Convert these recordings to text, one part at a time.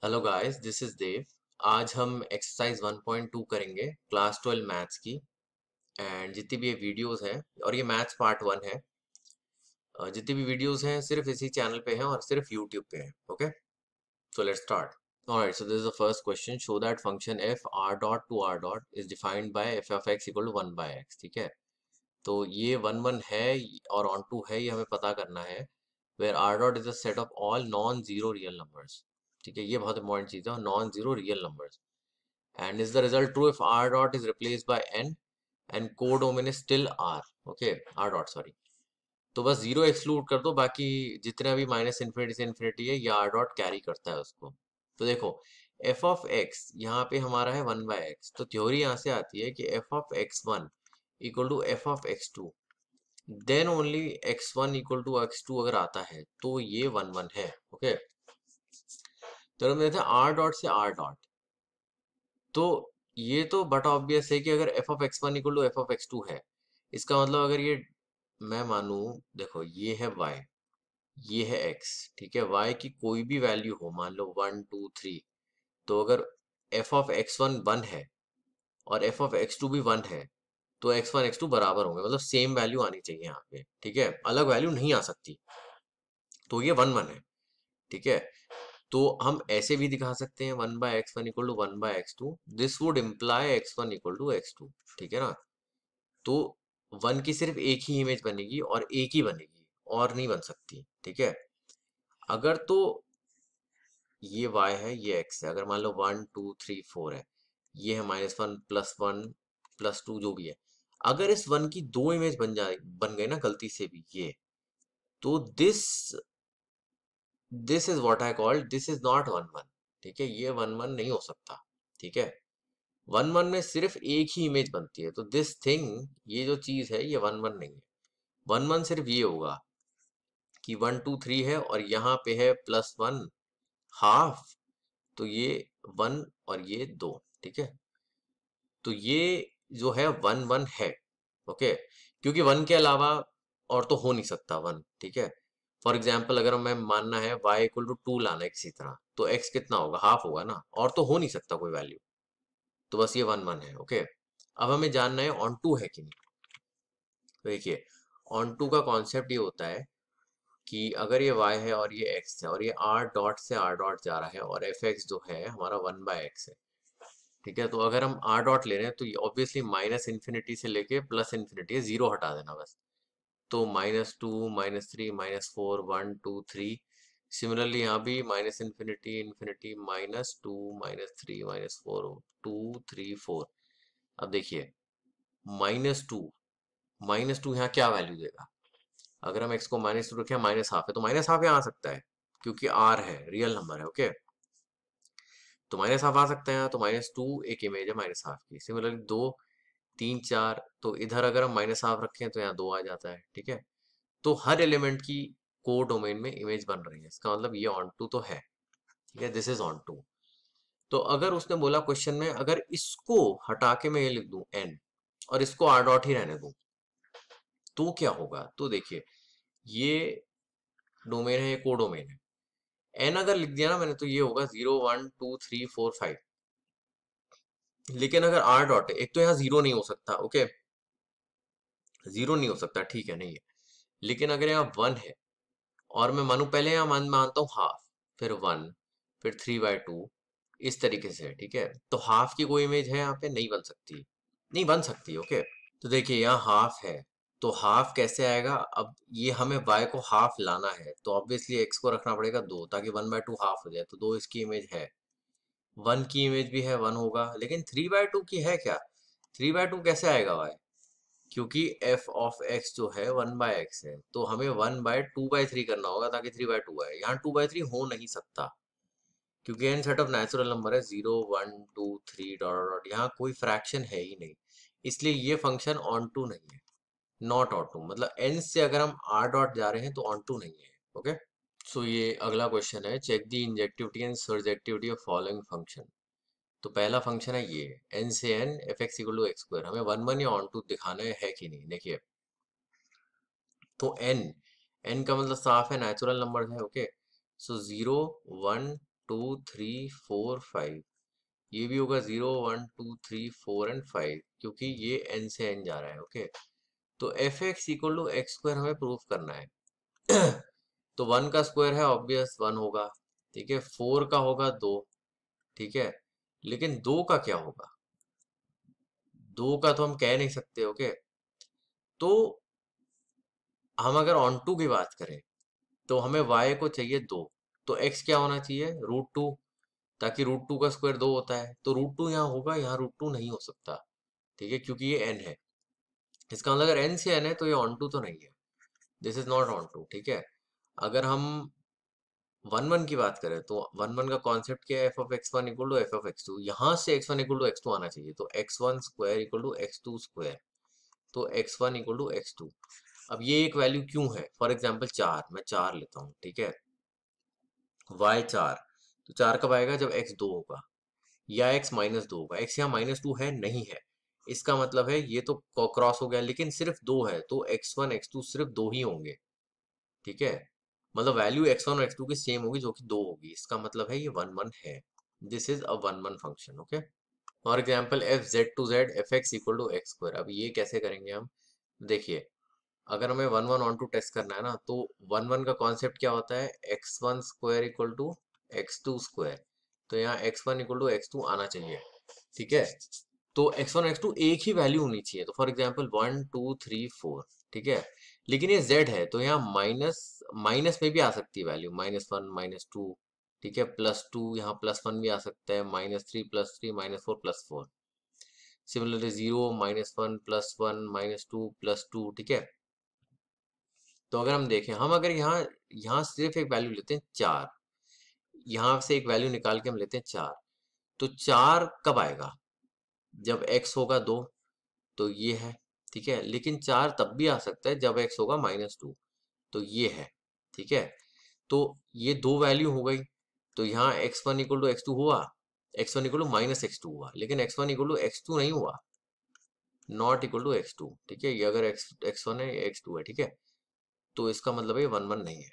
Hello guys, this is देव। आज हम exercise 1.2 करेंगे क्लास 12 मैथ्स की। एंड जितनी भी ये वीडियोस हैं, और ये मैथ्स पार्ट 1 है। जितनी भी वीडियोस हैं सिर्फ इसी चैनल पे हैं और सिर्फ यूट्यूब पे हैं। Okay, so let's start. Alright, so this is the first question. Show that function F R dot to R dot is defined by F of X equal to 1 by X. ठीक है, तो ये 1 1 है और on to है, ये हमें पता करना है। Where R dot is a set of all non zero real numbers. ठीक है, ये बहुत इंपॉर्टेंट चीज़ है, non zero real numbers. And is the result true if r dot is replaced by n and codomain is still r? Okay, r dot sorry। तो बस zero exclude कर दो, बाकी जितने भी माइनस इन्फिनिटी से इन्फिनिटी है ये आर डॉट कैरी करता है उसको। तो देखो, एफ ऑफ एक्स यहाँ पे हमारा है 1 बाय एक्स, तो थ्योरी यहाँ से आती है कि f of x one equal to f of x two, then only x one equal to x two अगर आता है तो ये 1 1 है। ओके, तो हम देते हैं आर डॉट से आर डॉट। तो ये तो बट ऑब्वियस है कि अगर f of x one equal to f of x two है, इसका मतलब अगर ये मैं मानूं, देखो ये है y, ये है x। ठीक है, y की कोई भी वैल्यू हो, मान लो 1 2 3, तो अगर एफ ऑफ एक्स वन 1 है और एफ ऑफ एक्स टू भी 1 है, तो एक्स वन एक्स टू बराबर होंगे, मतलब सेम वैल्यू आनी चाहिए यहाँ पे। ठीक है, अलग वैल्यू नहीं आ सकती, तो ये 1 1 है। ठीक है, तो हम ऐसे भी दिखा सकते हैं 1 by x one equal to 1 by x two, this would imply x one equal to x two. ठीक है ना, तो 1 की सिर्फ एक ही इमेज बनेगी और एक ही बनेगी, और नहीं बन सकती। ठीक है, अगर तो ये y है ये x है, अगर मान लो 1 2 3 4 है, ये है -1 +1 +2 जो भी है, अगर इस 1 की दो इमेज बन गई ना गलती से भी ये, तो this is what I called, this is not 1 1। ठीक है, ये 1 1 नहीं हो सकता। ठीक है, 1 1 में सिर्फ एक ही इमेज बनती है, तो दिस थिंग, ये जो चीज है ये 1 1 नहीं है। 1 1 सिर्फ ये होगा कि 1 2 3 है और यहाँ पे है +1 हाफ, तो ये 1 और ये 2। ठीक है, तो ये जो है 1 1 है। ओके, क्योंकि 1 के अलावा और तो हो नहीं सकता 1। ठीक है, फॉर एग्जाम्पल अगर हमें मानना है y इक्वल टू 2 लाना है किसी तरह, तो x कितना होगा, हाफ होगा ना, और तो हो नहीं सकता कोई वैल्यू। तो बस ये 1 1 है। ओके, अब हमें जानना है ऑन टू है कि नहीं। तो देखिए, ऑन टू का कॉन्सेप्ट ये होता है कि अगर ये y है और ये x है और ये r डॉट से r डॉट जा रहा है और एफ एक्स जो है हमारा 1 बाय एक्स है। ठीक है, तो अगर हम r डॉट ले रहे हैं तो ये ऑब्वियसली माइनस इन्फिनिटी से लेके प्लस इन्फिनिटी है, जीरो हटा देना बस। तो -2 -3 -4 1 2 3। सिमिलरली यहाँ भी माइनस इन्फिनिटी इन्फिनिटी -2 -3 -4 2 3 4। अब देखिए, -2 यहाँ क्या वैल्यू देगा, अगर हम x को -2 रखें, माइनस हाफ है तो माइनस हाफ यहाँ आ सकता है, क्योंकि r है, रियल नंबर है। ओके, तो माइनस हाफ आ सकता है यहाँ, तो -2 एक इमेज है माइनस हाफ की। सिमिलरली 2 3 4, तो इधर अगर हम माइनस हाफ रखें तो यहाँ 2 आ जाता है। ठीक है, तो हर एलिमेंट की को डोमेन में इमेज बन रही है, इसका मतलब ये ऑन टू तो है। ठीक है, दिस इज ऑन टू। तो अगर उसने बोला क्वेश्चन में, अगर इसको हटा के मैं ये लिख दूं n और इसको r डॉट ही रहने दूं, तो क्या होगा। तो देखिए, ये डोमेन है, ये को डोमेन है। एन अगर लिख दिया ना मैंने, तो ये होगा 0 1 2 3 4 5। लेकिन अगर आर डॉट है, एक तो यहाँ जीरो नहीं हो सकता। ओके, जीरो नहीं हो सकता, ठीक है, नहीं है। लेकिन अगर यहाँ 1 है और मैं मानू, पहले यहाँ मानता हूँ हाफ, फिर 1, फिर 3/2, इस तरीके से। ठीक है, तो हाफ की कोई इमेज है यहाँ पे, नहीं बन सकती, नहीं बन सकती। ओके, तो देखिए यहाँ हाफ है, तो हाफ कैसे आएगा। अब ये हमें y को हाफ लाना है, तो ऑब्वियसली x को रखना पड़ेगा 2, ताकि 1/2 हाफ हो जाए, तो 2 इसकी इमेज है। 1 की इमेज भी है, 1 होगा, लेकिन 3/2 की है क्या। 3/2 कैसे आएगा y, क्योंकि f ऑफ x जो है 1/x है, तो हमें 1/2/3 करना होगा ताकि 3/2 आए। यहाँ 2/3 हो नहीं सकता, क्योंकि n set of natural number है, 0 1 2 3 डॉट डॉट, यहाँ कोई फ्रैक्शन है ही नहीं, इसलिए ये फंक्शन ऑन टू नहीं है। नॉट ऑन टू मतलब एन से अगर हम आर डॉट जा रहे हैं तो ऑन टू नहीं है। ओके, सो ये अगला क्वेश्चन है, check the injectivity and surjectivity of following function. तो पहला फंक्शन है ये, एन से N f x equal to x square, हमें 1 1 या ऑन टू दिखाना है कि नहीं। देखिए, तो एन, एन का मतलब साफ है नेचुरल नंबर है। ओके, सो 0 1 2 3 4 5, ये भी होगा 0 1 2 3 4 एंड 5, क्योंकि ये n से n जा रहा है। ओके, तो f x equal to x square हमें प्रूफ करना है। तो 1 का स्क्वायर है, ऑब्वियस 1 होगा। ठीक है, 4 का होगा 2। ठीक है, लेकिन 2 का क्या होगा? 2 का तो हम कह नहीं सकते। ओके, तो हम अगर ऑन टू की बात करें तो हमें y को चाहिए 2, तो x क्या होना चाहिए? √2, ताकि √2 का स्क्वायर 2 होता है। तो √2 यहाँ होगा, यहाँ √2 नहीं हो सकता। ठीक है, क्योंकि ये n है। इसका मतलब अगर n से n है तो ये ऑन टू तो नहीं है, this is not onto. ठीक है, अगर हम 1 1 की बात करें तो 1 1 का कॉन्सेप्ट क्या है? F of x one equal to f of x two, यहाँ से x1 इक्वल टू x2 आना चाहिए। तो x1 square equal to x2 square, तो x1 इक्वल टू x2। अब ये एक वैल्यू क्यों है? फॉर एग्जाम्पल 4, मैं 4 लेता हूँ। ठीक है, y 4, तो 4 कब आएगा? जब x 2 होगा, या x -2 होगा। x यहाँ -2 है नहीं है, इसका मतलब है ये तो क्रॉस हो गया, लेकिन सिर्फ 2 है, तो x1 x2 सिर्फ 2 ही होंगे। ठीक है, मतलब वैल्यू x1 और x2 की सेम होगी, जो कि 2 होगी। इसका मतलब है ये 1 1 है। This is a 1 1 function. Okay, for example f z to z f x equal to x square. अब ये कैसे करेंगे हम? देखिए, अगर हमें 1 1 ऑन टू टेस्ट करना है ना, तो 1 1 का कॉन्सेप्ट क्या होता है? x1 square equal to x2 square, तो यहाँ x1 इक्वल टू x2 आना चाहिए। ठीक है, तो x1 x2 एक ही वैल्यू होनी चाहिए। तो फॉर एग्जाम्पल 1 2 3 4। ठीक है, लेकिन ये z है, तो यहाँ माइनस माइनस में भी आ सकती है वैल्यू, -1 -2। ठीक है, +2, यहाँ +1 भी आ सकता है, -3 +3 -4 +4। सिमिलरली 0 -1 +1 -2 +2। ठीक है, तो अगर हम देखें, हम अगर यहाँ यहाँ सिर्फ एक वैल्यू लेते हैं 4, यहाँ से एक वैल्यू निकाल के हम लेते हैं 4, तो 4 कब आएगा? जब x होगा 2, तो ये है। ठीक है, लेकिन 4 तब भी आ सकता है जब x होगा -2, तो ये है। ठीक है, तो ये दो वैल्यू हो गई, तो यहाँ x1 इक्वल टू x2 हुआ, x1 इक्वल टू -x2 हुआ, लेकिन x1 इक्वल टू x2 नहीं हुआ, नॉट इक्वल टू x2। ठीक है, ये अगर x1 है, ये x2 है। ठीक है, तो इसका मतलब है 1 1 नहीं है,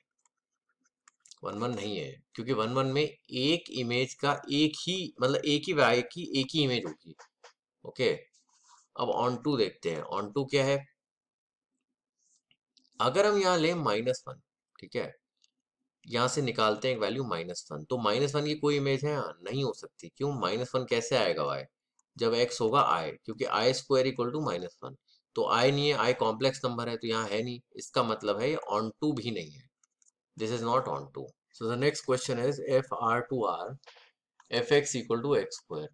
1 1 नहीं है, क्योंकि 1 1 में एक इमेज का एक ही, मतलब एक ही वाई की एक ही इमेज होगी। ओके, अब ऑन टू देखते हैं। ऑन टू क्या है? अगर हम यहाँ लें -1, ठीक है, यहाँ से निकालते हैं एक वैल्यू -1, तो -1 की कोई इमेज है? नहीं हो सकती। क्यों? -1 कैसे आएगा y? जब x होगा i, क्योंकि आई स्क्वायर इक्वल टू -1, तो i नहीं है, i कॉम्प्लेक्स नंबर है, तो यहाँ है नहीं। इसका मतलब है ये ऑन टू भी नहीं है, this is not onto. So the next question is f are to R f x equal to x square.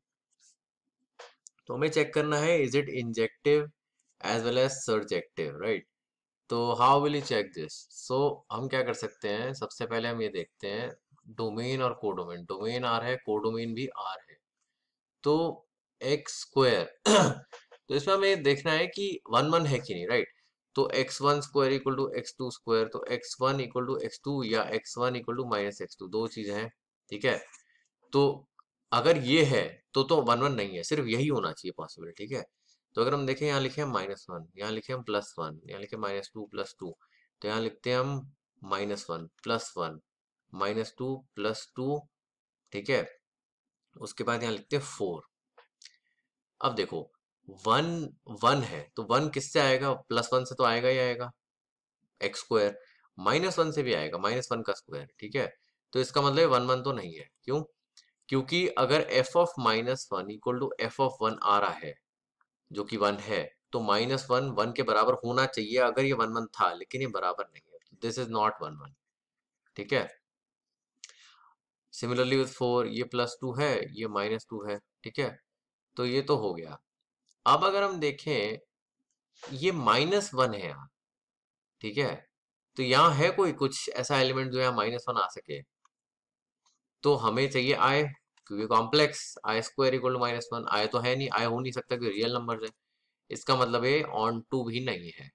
तो हमें चेक करना है, is it injective as well as surjective, right? तो how will you check this? So हम क्या कर सकते हैं, सबसे पहले हम ये देखते हैं डोमेन और कोडोमेन। डोमेन आर है, कोडोमेन भी आर है, तो एक्स स्क्वायर तो इसमें हमें देखना है कि 1 1 है कि नहीं, राइट? तो x1 square equal to x2 square, तो x1 इक्वल टू x2 या x1 इक्वल टू -x2, दो चीजें हैं। ठीक है, तो अगर ये है तो 1 1 नहीं है, सिर्फ यही होना चाहिए पॉसिबल। ठीक है, तो अगर हम देखें, यहाँ लिखे हम -1, यहाँ लिखे हम +1, यहाँ लिखे -2 +2, तो यहाँ लिखते हैं हम -1 +1 -2 +2। ठीक है, उसके बाद यहाँ लिखते हैं 4। अब देखो, 1 1 है, तो 1 किससे आएगा? +1 से तो आएगा ही आएगा, एक्स स्क्वायर। -1 से भी आएगा, -1 का स्क्वायर। ठीक है, तो इसका मतलब 1 1 तो नहीं है। क्यों? क्योंकि अगर f of -1 equal to f of 1 आ रहा है, जो कि 1 है, तो -1 1 के बराबर होना चाहिए अगर ये 1 1 था, लेकिन ये बराबर नहीं है, दिस इज नॉट 1 1। ठीक है, सिमिलरली विथ 4, ये +2 है, ये -2 है। ठीक है, तो ये तो हो गया। अब अगर हम देखें, ये -1 है यहाँ। ठीक है, तो यहाँ है कोई कुछ ऐसा एलिमेंट जो यहाँ -1 आ सके? तो हमें चाहिए आई, क्योंकि complex i square equal to -1, i तो है नहीं, आई हो नहीं सकता क्योंकि रियल नंबर है। इसका मतलब ये ऑन टू भी नहीं है।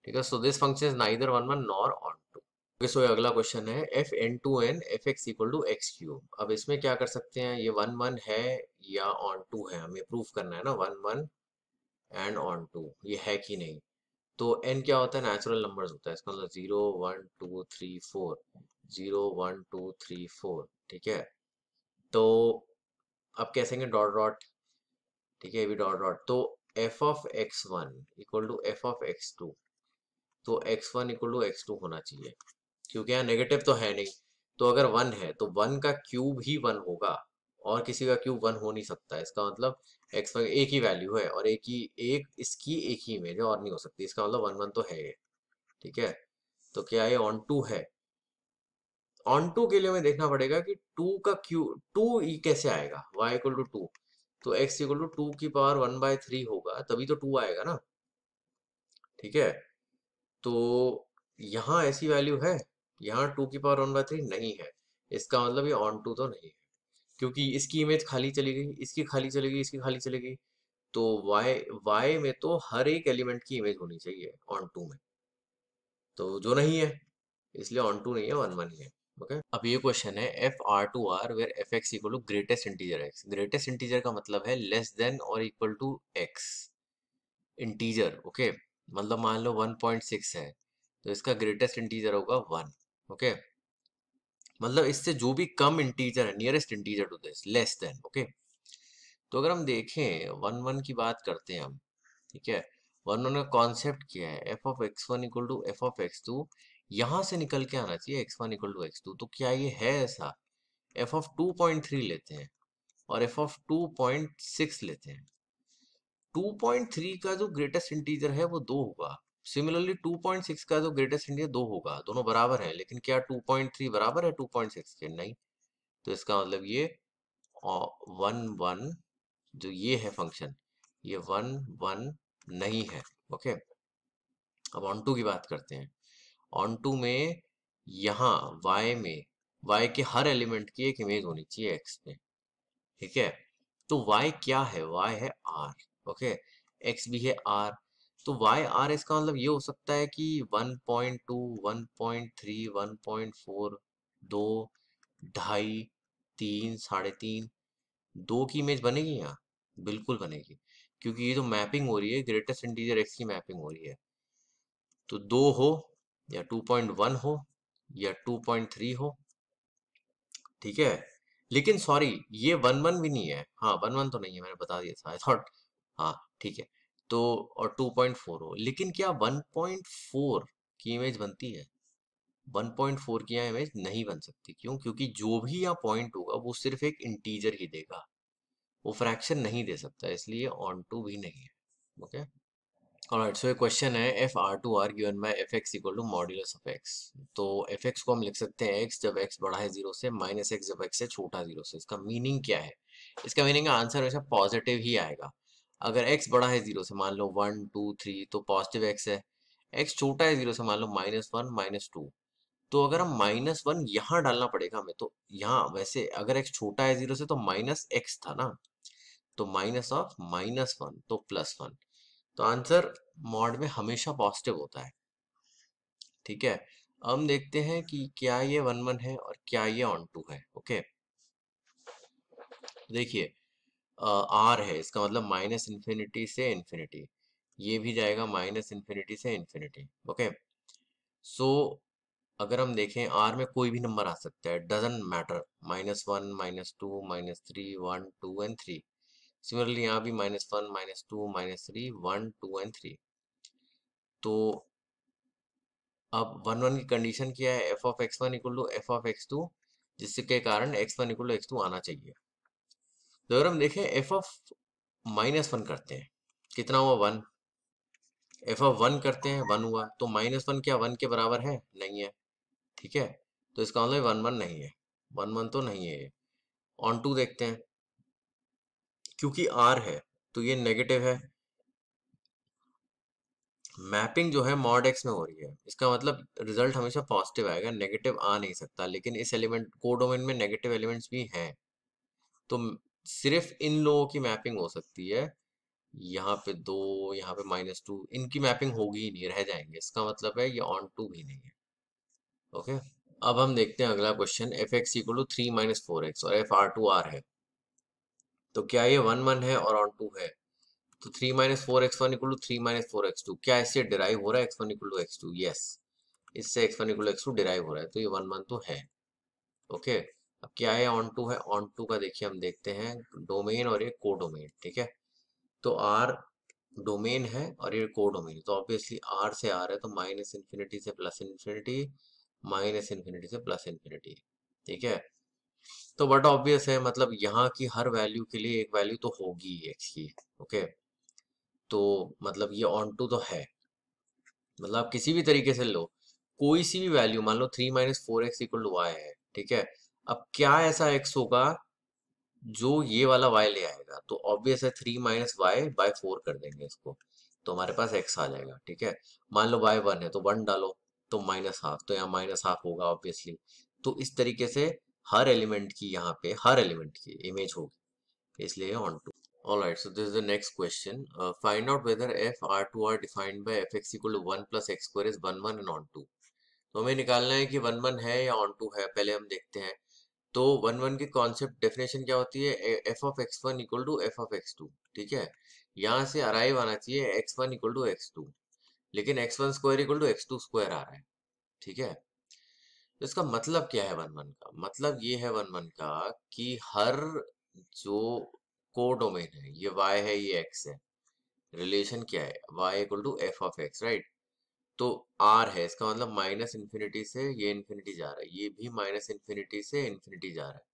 ठीक है, so this function is neither 1 1 nor onto. So अगला क्वेश्चन है f N to N f x equal to x cube. अब इसमें क्या कर सकते हैं, ये 1 1 है या ऑन टू है, हमें प्रूफ करना है ना, 1 1 एंड ऑन टू ये है कि नहीं। तो n क्या होता है? नेचुरल नंबर्स होता है, इसका मतलब 0 1 2 3 4, 0 1 2 3 4। ठीक है, अब कैसे डॉट डॉट, ठीक है, ये भी डॉट डॉट, तो f of x one equal to f of x two, तो x one equal to x two होना चाहिए, क्योंकि यहाँ नेगेटिव तो है नहीं। तो अगर वन है तो वन का क्यूब ही वन होगा, और किसी का क्यूब वन हो नहीं सकता। इसका मतलब एक्स वन एक ही वैल्यू है, और एक इसकी एक ही इमेज है, और नहीं हो सकती। इसका मतलब वन वन तो है ये, ठीक है। तो क्या ये ऑन टू है? ऑन टू के लिए हमें देखना पड़ेगा कि टू का क्यू, टू ई कैसे आएगा, y इक्वल टू टू, तो x इक्वल टू टू की पावर वन बाय थ्री होगा, तभी तो टू आएगा ना, ठीक है। तो यहाँ ऐसी वैल्यू है, यहाँ टू की पावर वन बाय थ्री नहीं है। इसका मतलब ये ऑन टू तो नहीं है, क्योंकि इसकी इमेज खाली चली गई, इसकी खाली चली गई, इसकी खाली चली गई। तो y में तो हर एक एलिमेंट की इमेज होनी चाहिए ऑन टू में, तो जो नहीं है, इसलिए ऑन टू नहीं है, वन वन ही है। ओके, अब ये क्वेश्चन है f are to r where f x equal to greatest integer x. Greatest integer का मतलब है लेस देन और equal to x integer, okay. मतलब मान लो 1.6 है, तो इसका ग्रेटेस्ट इंटीजर होगा 1, ओके। मतलब इससे जो भी कम इंटीजर है, nearest integer to this, less than, okay. तो अगर हम देखें वन वन की बात करते हैं हम, ठीक है। वन वन का कॉन्सेप्ट क्या है, f of x one equal to f of x two, यहां से निकल के आना चाहिए x one equal to x two. तो क्या ये है ऐसा? एफ ऑफ 2.3 लेते हैं और एफ ऑफ 2.6 लेते हैं। 2.3 का जो ग्रेटेस्ट इंटीजर है वो दो होगा, सिमिलरली 2.6 का जो ग्रेटेस्ट इंटीजर दो होगा, दोनों बराबर है। लेकिन क्या 2.3 बराबर है 2.6 के? नहीं। तो इसका मतलब ये वन वन, जो ये है फंक्शन, ये वन वन नहीं है, ओके। अब ऑन टू की बात करते हैं। ऑन टू में यहाँ y के हर एलिमेंट की एक इमेज होनी चाहिए x में, ठीक है। तो y क्या है? y है r, ओके। x भी है r, तो y r, इसका मतलब ये हो सकता है कि 1.2, 1.3, 1.4, 2, ढाई, तीन, साढ़े तीन, दो की इमेज बनेगी यहाँ? बिल्कुल बनेगी, क्योंकि ये जो मैपिंग हो रही है ग्रेटेस्ट इंटीजर x की मैपिंग हो रही है। तो दो हो, या 2.1 हो, या 2.3 हो, ठीक है। लेकिन सॉरी, ये वन वन भी नहीं है, हाँ वन वन तो नहीं है, मैंने बता दिया था, आई थॉट, हाँ ठीक है। तो और 2.4 हो, लेकिन क्या 1.4 की इमेज बनती है? 1.4 की यहाँ इमेज नहीं बन सकती। क्यों? क्योंकि जो भी यहाँ पॉइंट होगा वो सिर्फ एक इंटीजर ही देगा, वो फ्रैक्शन नहीं दे सकता, इसलिए ऑन टू भी नहीं है, ओके। ऑलराइट, सो ये क्वेश्चन है f are to r given by f x equal to modulus of x. तो एफ एक्स को हम लिख सकते हैं एक्स जब एक्स बड़ा है जीरो से, माइनस एक्स जब एक्स से छोटा जीरो से। इसका मीनिंग क्या है? इसका मीनिंग का आंसर हमेशा पॉजिटिव ही आएगा। अगर एक्स बड़ा है जीरो से, मान लो 1, 2, 3, तो पॉजिटिव एक्स है। एक्स छोटा है जीरो से, मान लो -1, -2, तो अगर हम -1 यहाँ डालना पड़ेगा हमें, तो यहाँ वैसे अगर एक्स छोटा है जीरो से तो माइनस एक्स था ना, तो माइनस ऑफ -1 तो +1। तो आंसर मॉड में हमेशा पॉजिटिव होता है, ठीक है। अब हम देखते हैं कि क्या ये वन वन है और क्या ये ऑन टू है, ओके। देखिए आर है, इसका मतलब माइनस इन्फिनिटी से इन्फिनिटी, ये भी जाएगा माइनस इन्फिनिटी से इन्फिनिटी, ओके। सो अगर हम देखें आर में कोई भी नंबर आ सकता है, डजंट मैटर, -1, -2, -3, 1, 2 एंड 3। सिमिलरली यहाँ भी -1, -2, -3, 1, 2 एंड 3। तो अब वन वन की कंडीशन क्या है? F of x one equal to f of x two, जिसके कारण x one equal to x two आना चाहिए। तो अगर हम देखें एफ ऑफ -1 करते हैं, कितना हुआ? 1। एफ ऑफ 1 करते हैं, 1 हुआ, तो -1 क्या 1 के बराबर है? नहीं है, ठीक है। तो इसका मतलब वन वन नहीं है, वन वन तो नहीं है ये। ऑन टू देखते हैं, क्योंकि आर है तो ये नेगेटिव है, मैपिंग जो है मॉड एक्स में हो रही है, इसका मतलब रिजल्ट हमेशा पॉजिटिव आएगा, नेगेटिव आ नहीं सकता। लेकिन इस एलिमेंट कोडोमेन में नेगेटिव एलिमेंट्स भी हैं, तो सिर्फ इन लोगों की मैपिंग हो सकती है। यहाँ पे 2, यहाँ पे -2, इनकी मैपिंग होगी ही नहीं, रह जाएंगे। इसका मतलब है ये ऑन टू भी नहीं है, ओके। अब हम देखते हैं अगला question, f x equal to 3 - 4x और एफ आर टू आर है। तो क्या ये वन वन है और ऑन टू है? तो 3 - 4x1 इक्वल टू 3 - 4x2, क्या इससे डिराइव हो रहा है x1 equal to x2? Yes, इससे x1 equal to x2 derive हो रहा है, तो ये वन वन तो है, ओके। अब क्या है ऑन टू है, ऑन टू का देखिए हम देखते हैं डोमेन और ये को डोमेन, ठीक है। तो आर डोमेन है और ये को डोमेन, तो ऑब्वियसली आर से आर है, तो माइनस इन्फिनिटी से प्लस इन्फिनिटी, माइनस इन्फिनिटी से प्लस इन्फिनिटी, ठीक है। तो बट ऑब्वियस है, मतलब यहाँ की हर वैल्यू के लिए एक वैल्यू तो होगी एक्स की, ओके। तो मतलब ये ऑन टू तो है, मतलब आप किसी भी तरीके से लो, कोई सी भी वैल्यू मान लो 3 - 4x इक्वल टू वाई है, ठीक है। अब क्या ऐसा x होगा जो ये वाला y ले आएगा, तो ऑब्वियस है 3 - y/4 कर देंगे इसको, तो हमारे पास x आ जाएगा, ठीक है। मान लो y 1 है तो 1 डालो, तो -½ तो यहाँ -½ होगा ऑब्वियसली। तो इस तरीके से हर एलिमेंट की, यहाँ पे हर एलिमेंट की इमेज होगी, इसलिए onto. Alright, so this is the next question. Find out whether f r2 are defined by fx equal to 1 plus x square is 1 1 and on 2. तो हमें निकालना है कि 1 1 है या on 2 है, पहले हम देखते हैं। तो 1 1 की कॉन्सेप्ट डेफिनेशन क्या होती है, f of x1 equal to f of x2, ठीक है। यहाँ से अराइव आना चाहिए x1 इक्वल टू x2, लेकिन x1 square equal to x2 square आ रहा है, ठीक है। तो इसका मतलब क्या है 1 1 का, मतलब ये है 1 1 का कि हर जो को डोमेन है, ये y है ये x है, रिलेशन क्या है, y equal to f of x, right. तो r है, इसका मतलब माइनस इन्फिनिटी से ये इन्फिनिटी जा रहा है, ये भी माइनस इन्फिनिटी से इन्फिनिटी जा रहा है,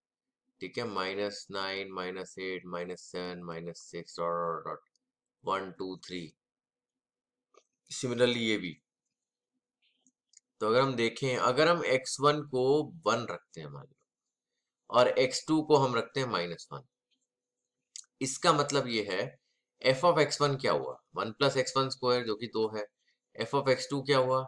ठीक है। -9 -8 -7 -6 डॉट डॉट 1 2 3, सिमिलरली ये भी। तो अगर हम देखें, अगर हम x1 को 1 रखते हैं मान लो, और x2 को हम रखते हैं -1, इसका मतलब ये है f ऑफ x1 क्या हुआ, 1 प्लस x1 स्क्वायर जो कि 2 है। f ऑफ x2 क्या हुआ,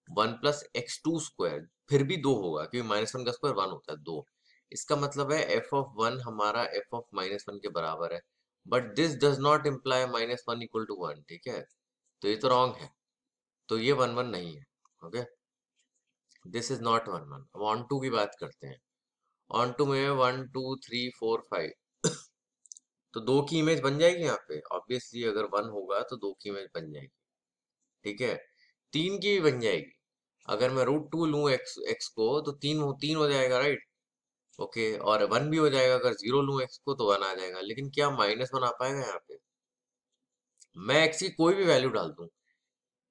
1 प्लस x2 स्क्वायर, फिर भी 2 होगा क्योंकि -1 का स्क्वायर 1 होता है, 2। इसका मतलब है f ऑफ 1 हमारा f ऑफ -1 के बराबर है, but this does not imply -1 equal to 1, ठीक है। तो ये तो रॉन्ग है, तो ये 1 1 नहीं है, ओके। This is not 1 1। अब ऑन टू की बात करते हैं। ऑन टू में 1 2 3 4 5, तो 2 की इमेज बन जाएगी यहाँ पे, ऑब्वियसली अगर 1 होगा तो 2 की इमेज बन जाएगी, ठीक है। 3 की भी बन जाएगी, अगर मैं √2 लूँ x को तो 3 हो जाएगा, राइट, ओके। और 1 भी हो जाएगा, अगर 0 लूँ x को तो 1 आ जाएगा, लेकिन क्या -1 आ पाएगा यहाँ पे, मैं x की कोई भी वैल्यू डाल दूं,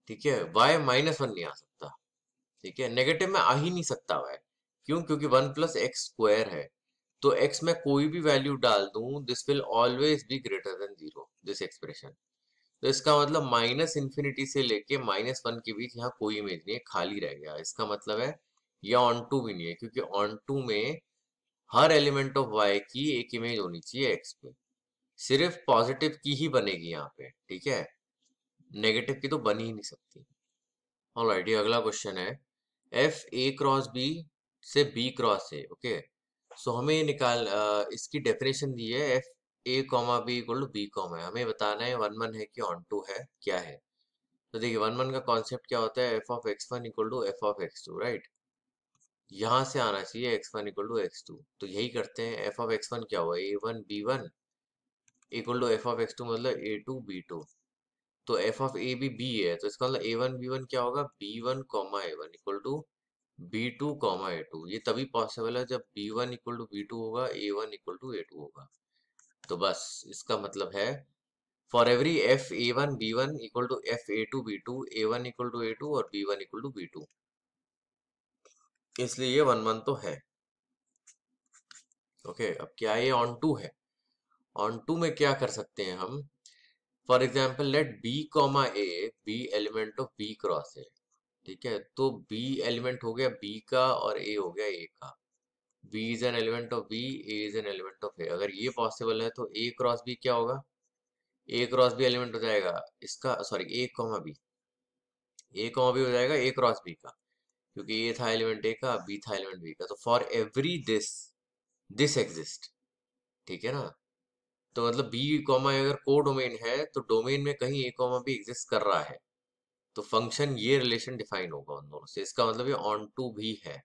ठीक है, y -1 नहीं आ सकता, ठीक है। नेगेटिव में आ ही नहीं सकता y, क्यों, क्योंकि 1 प्लस एक्स स्क्वायर है, तो x में कोई भी वैल्यू डाल दूं, this will always be greater than 0, this expression. तो इसका मतलब माइनस इन्फिनिटी से लेके -1 के बीच यहाँ कोई इमेज नहीं है, खाली रह गया। इसका मतलब है यह ऑन टू भी नहीं है, क्योंकि ऑन टू में हर एलिमेंट ऑफ y की एक इमेज होनी चाहिए x पे, सिर्फ पॉजिटिव की ही बनेगी यहाँ पे, ठीक है, नेगेटिव की तो बन ही नहीं सकती। ऑलराइट, ये अगला क्वेश्चन है, एफ ए क्रॉस बी से b cross a, okay. So हमें ये इसकी डेफिनेशन दी है, f a comma b equal to b comma है, हमें बताना है 1 1 है कि ऑन टू है, क्या है। तो देखिए 1 1 का कॉन्सेप्ट क्या होता है, f of x1 equal to f of x2, right. यहाँ से आना चाहिए x1 इक्वल टू x2, तो यही करते हैं। एफ ऑफ x1 क्या हुआ, a1 b1 equal to f of x2 मतलब a2 b2, तो एफ ऑफ ए भी b है, तो इसका मतलब a1 b1 क्या होगा, b1 comma a1 equal to b2 comma a2। ये तभी पॉसिबल है जब b1 इक्वल टू b2 होगा, a1 इक्वल टू a2 होगा। तो बस इसका मतलब है for every f a1 b1 equal to f a2 b2, a1 equal to a2 और b1 इक्वल टू b2, इसलिए ये 1 1 तो है, ओके। अब क्या ये ऑन टू है, ऑन टू में क्या कर सकते हैं हम, for example let b comma a be element of b cross a, ठीक है। तो बी एलिमेंट हो गया बी का और ए हो गया ए का, B is an element of B, A is an element of A. अगर ये पॉसिबल है तो ए क्रॉस बी क्या होगा, ए क्रॉस बी एलिमेंट हो जाएगा इसका, सॉरी ए कॉमा बी हो जाएगा ए क्रॉस बी का, क्योंकि ए था एलिमेंट ए का, बी था एलिमेंट बी का। तो फॉर एवरी दिस एग्जिस्ट, ठीक है ना। तो मतलब बी कॉमा अगर को डोमेन है तो डोमेन में कहीं ए कॉमा बी एग्जिस्ट कर रहा है, तो फंक्शन ये रिलेशन डिफाइन होगा उन दोनों से, इसका मतलब ये ऑन टू भी है।